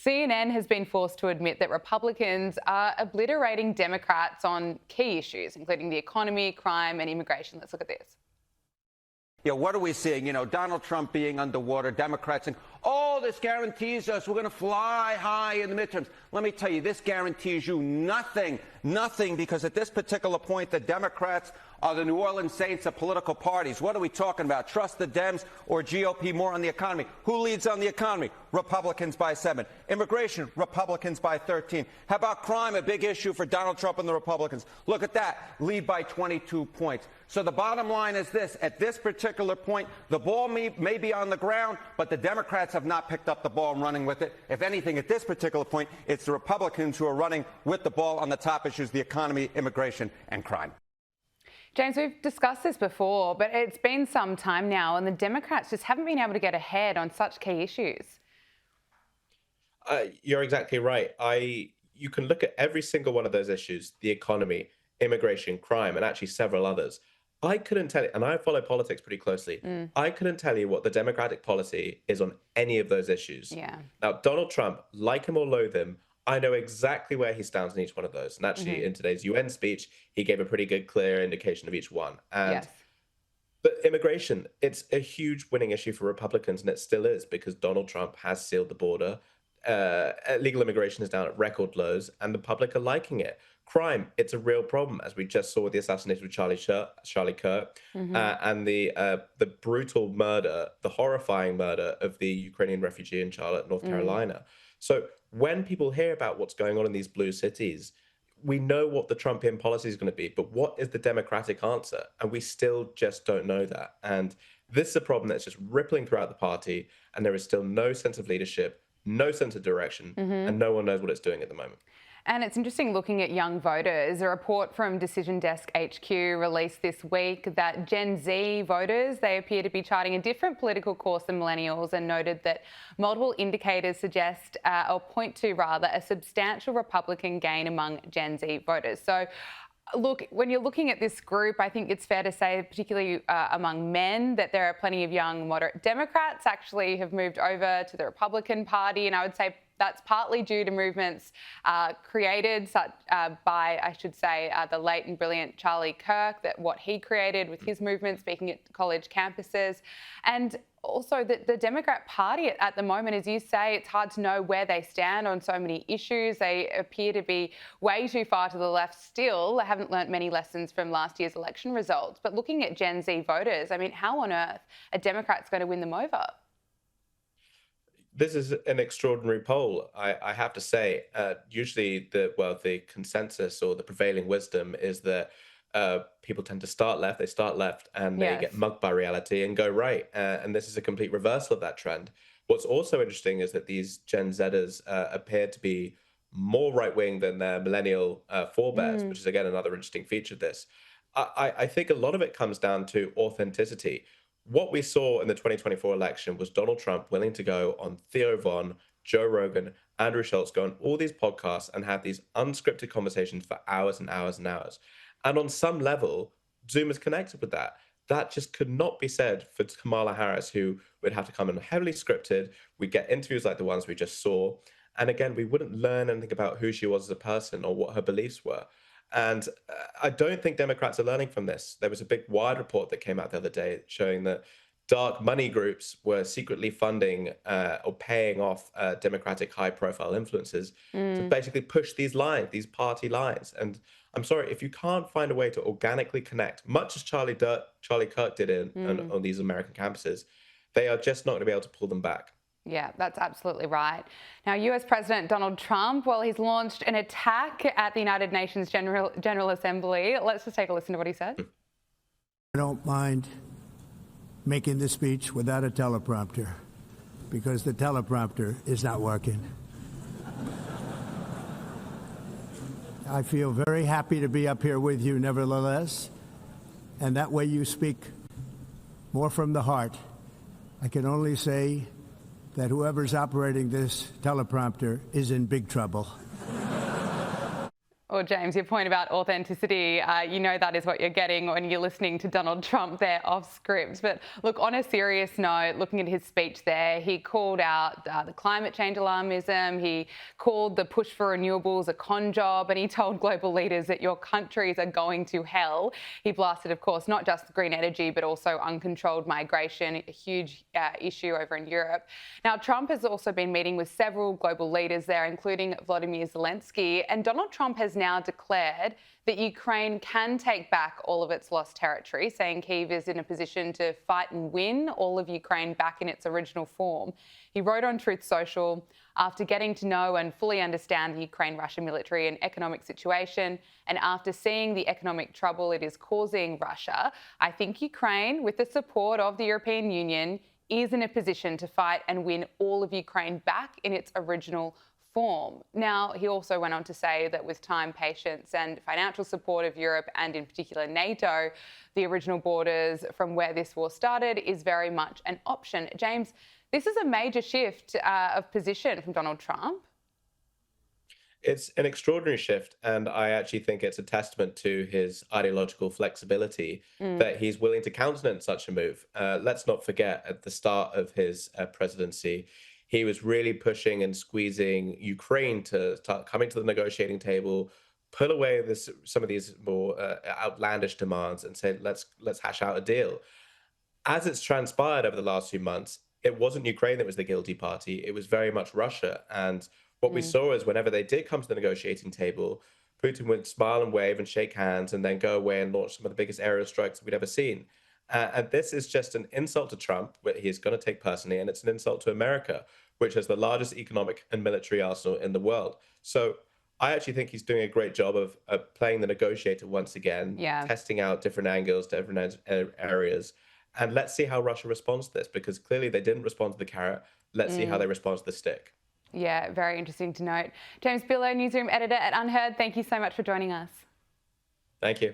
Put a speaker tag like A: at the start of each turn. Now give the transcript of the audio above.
A: CNN has been forced to admit that Republicans are obliterating Democrats on key issues, including the economy, crime and immigration. Let's look at this.
B: Yeah, what are we seeing? Donald Trump being underwater, Democrats saying, oh, this guarantees us we're going to fly high in the midterms. Let me tell you, this guarantees you nothing, because at this particular point, the Democrats are the New Orleans Saints of political parties. What are we talking about? Trust the Dems or GOP more on the economy? Who leads on the economy? Republicans by 7. Immigration, Republicans by 13. How about crime, a big issue for Donald Trump and the Republicans? Look at that, lead by 22 points. So the bottom line is this. At this particular point, the ball may be on the ground, but the Democrats have not picked up the ball and running with it. If anything, at this particular point, it's the Republicans who are running with the ball on the top issues, the economy, immigration, and crime.
A: James, we've discussed this before, but it's been some time now and the Democrats just haven't been able to get ahead on such key issues.
C: You're exactly right. You can look at every single one of those issues, the economy, immigration, crime, and actually several others. I couldn't tell you, and I follow politics pretty closely, I couldn't tell you what the Democratic policy is on any of those issues.
A: Yeah.
C: Now, Donald Trump, like him or loathe him, I know exactly where he stands on each one of those. And actually, in today's UN speech, he gave a pretty good, clear indication of each one. And But immigration, it's a huge winning issue for Republicans, and it still is, because Donald Trump has sealed the border. Legal immigration is down at record lows, and the public are liking it. Crime, it's a real problem, as we just saw with the assassination of Charlie Kirk, and the brutal murder, the horrifying murder of the Ukrainian refugee in Charlotte, North Carolina. So when people hear about what's going on in these blue cities, we know what the Trumpian policy is going to be, but what is the Democratic answer? And we still just don't know that. And this is a problem that's just rippling throughout the party, and there is still no sense of leadership, no sense of direction, and no one knows what it's doing at the moment.
A: And it's interesting looking at young voters. A report from Decision Desk HQ released this week that Gen Z voters, they appear to be charting a different political course than millennials, and noted that multiple indicators suggest, or point to rather, a substantial Republican gain among Gen Z voters. So look, when you're looking at this group, I think it's fair to say, particularly among men, that there are plenty of young moderate Democrats actually have moved over to the Republican Party. And I would say that's partly due to movements created by, I should say, the late and brilliant Charlie Kirk, that what he created with his movement, speaking at college campuses. And also the Democrat Party at the moment, as you say, it's hard to know where they stand on so many issues. They appear to be way too far to the left still. They haven't learnt many lessons from last year's election results. But looking at Gen Z voters, I mean, how on earth are Democrats going to win them over?
C: This is an extraordinary poll, I have to say. Usually the consensus or the prevailing wisdom is that people tend to start left, and they get mugged by reality and go right. And this is a complete reversal of that trend. What's also interesting is that these Gen Zers appear to be more right-wing than their millennial forebears, which is, again, another interesting feature of this. I think a lot of it comes down to authenticity. What we saw in the 2024 election was Donald Trump willing to go on Theo Von, Joe Rogan, Andrew Schultz, go on all these podcasts and have these unscripted conversations for hours and hours and hours. And on some level, Zoom is connected with that. That just could not be said for Kamala Harris, who would have to come in heavily scripted. We'd get interviews like the ones we just saw. And again, we wouldn't learn anything about who she was as a person or what her beliefs were. And I don't think Democrats are learning from this. There was a big Wired report that came out the other day showing that dark money groups were secretly funding or paying off Democratic high-profile influencers to basically push these lines, these party lines. And I'm sorry, if you can't find a way to organically connect, much as Charlie Kirk did on these American campuses, they are just not going to be able to pull them back.
A: Yeah, that's absolutely right. Now, US President Donald Trump, well, he's launched an attack at the United Nations General Assembly. Let's just take a listen to what he said.
D: I don't mind making the speech without a teleprompter because the teleprompter is not working. I feel very happy to be up here with you nevertheless, and that way you speak more from the heart. I can only say that whoever's operating this teleprompter is in big trouble.
A: Well, James, your point about authenticity, you know that is what you're getting when you're listening to Donald Trump there off script. But look, on a serious note, looking at his speech there, he called out the climate change alarmism. He called the push for renewables a con job, and he told global leaders that your countries are going to hell. He blasted, of course, not just green energy, but also uncontrolled migration, a huge issue over in Europe. Now, Trump has also been meeting with several global leaders there, including Volodymyr Zelensky, and Donald Trump has now declared that Ukraine can take back all of its lost territory, saying Kyiv is in a position to fight and win all of Ukraine back in its original form. He wrote on Truth Social, after getting to know and fully understand the Ukraine-Russia military and economic situation, and after seeing the economic trouble it is causing Russia, I think Ukraine, with the support of the European Union, is in a position to fight and win all of Ukraine back in its original form. Now, he also went on to say that with time, patience and financial support of Europe and in particular NATO, the original borders from where this war started is very much an option. James, this is a major shift of position from Donald Trump.
C: It's an extraordinary shift, and I actually think it's a testament to his ideological flexibility that he's willing to countenance such a move. Let's not forget, at the start of his presidency, he was really pushing and squeezing Ukraine to start coming to the negotiating table, put away some of these more outlandish demands, and say, let's hash out a deal. As it's transpired over the last few months, it wasn't Ukraine that was the guilty party. It was very much Russia. And what we saw is whenever they did come to the negotiating table, Putin would smile and wave and shake hands and then go away and launch some of the biggest aerial strikes we'd ever seen. And this is just an insult to Trump, which he's going to take personally, and it's an insult to America, which has the largest economic and military arsenal in the world. So I actually think he's doing a great job of playing the negotiator once again, testing out different angles, different areas. And let's see how Russia responds to this, because clearly they didn't respond to the carrot. Let's see how they respond to the stick.
A: Yeah, very interesting to note. James Billot, Newsroom editor at Unherd, thank you so much for joining us.
C: Thank you.